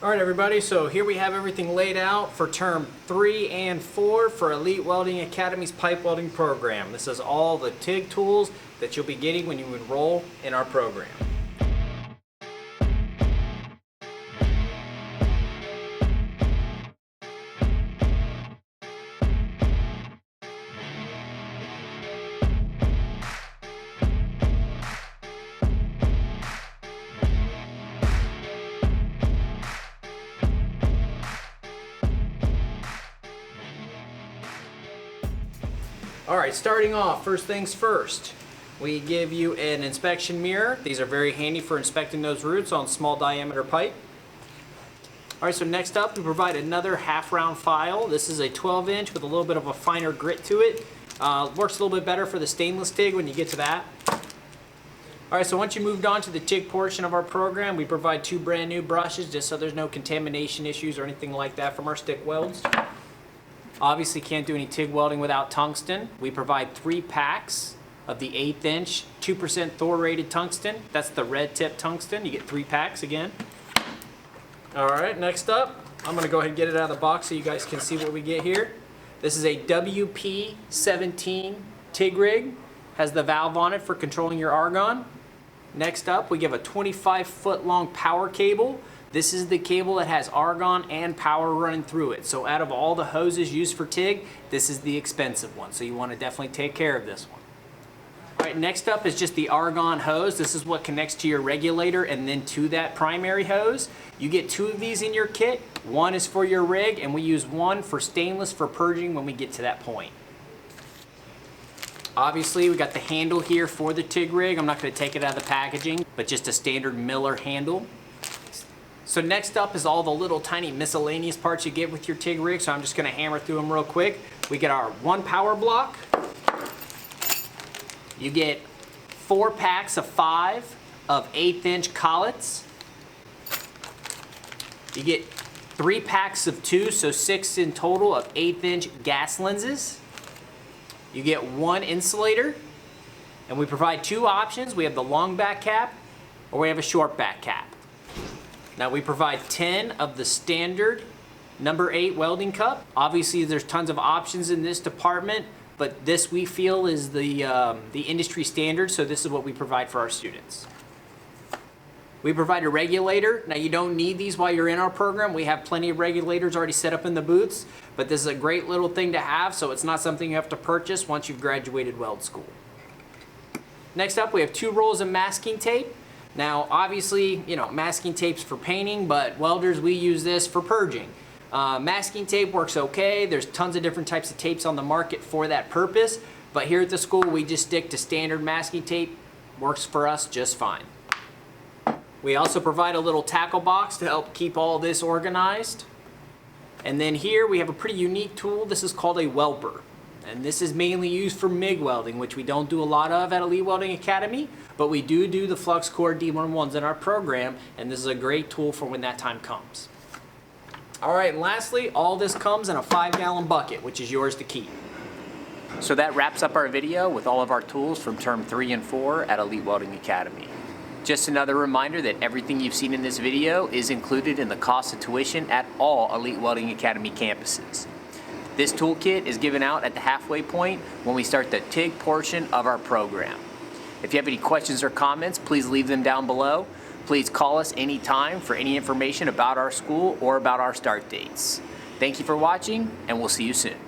All right, everybody, so here we have everything laid out for term 3 and 4 for Elite Welding Academy's pipe welding program. This is all the TIG tools that you'll be getting when you enroll in our program. All right, starting off, first things first, we give you an inspection mirror. These are very handy for inspecting those roots on small diameter pipe. All right, so next up, we provide another half round file. This is a 12-inch with a little bit of a finer grit to it. Works a little bit better for the stainless TIG when you get to that. All right, so once you moved on to the TIG portion of our program, we provide 2 brand new brushes just so there's no contamination issues or anything like that from our stick welds. Obviously can't do any TIG welding without tungsten. We provide 3 packs of the 1/8 inch 2% Thor rated tungsten. That's the red tip tungsten. You get 3 packs again. All right, next up, I'm gonna go ahead and get it out of the box so you guys can see what we get here. This is a WP17 TIG rig. Has the valve on it for controlling your argon. Next up, we give a 25-foot long power cable. This is the cable that has argon and power running through it. So out of all the hoses used for TIG, this is the expensive one. So you want to definitely take care of this one. All right, next up is just the argon hose. This is what connects to your regulator and then to that primary hose. You get 2 of these in your kit. One is for your rig, and we use one for stainless for purging when we get to that point. Obviously, we got the handle here for the TIG rig. I'm not going to take it out of the packaging, but just a standard Miller handle. So next up is all the little tiny miscellaneous parts you get with your TIG rig, so I'm just going to hammer through them real quick. We get our 1 power block. You get 4 packs of 5 of 1/8 inch collets. You get 3 packs of 2, so 6 in total of 1/8 inch gas lenses. You get 1 insulator, and we provide 2 options. We have the long back cap, or we have a short back cap. Now we provide 10 of the standard number 8 welding cup. Obviously there's tons of options in this department, but this we feel is the industry standard, so this is what we provide for our students. We provide a regulator. Now you don't need these while you're in our program. We have plenty of regulators already set up in the booths, but this is a great little thing to have, so it's not something you have to purchase once you've graduated weld school. Next up, we have 2 rolls of masking tape. Now, obviously, you know, masking tape's for painting, but welders, we use this for purging. Masking tape works okay. There's tons of different types of tapes on the market for that purpose, but here at the school, we just stick to standard masking tape. Works for us just fine. We also provide a little tackle box to help keep all this organized. And then here we have a pretty unique tool. This is called a welper. And this is mainly used for MIG welding, which we don't do a lot of at Elite Welding Academy, but we do the flux core D11s in our program, and this is a great tool for when that time comes. All right, and lastly, all this comes in a 5-gallon bucket, which is yours to keep. So that wraps up our video with all of our tools from term 3 and 4 at Elite Welding Academy. Just another reminder that everything you've seen in this video is included in the cost of tuition at all Elite Welding Academy campuses. This toolkit is given out at the halfway point when we start the TIG portion of our program. If you have any questions or comments, please leave them down below. Please call us anytime for any information about our school or about our start dates. Thank you for watching, and we'll see you soon.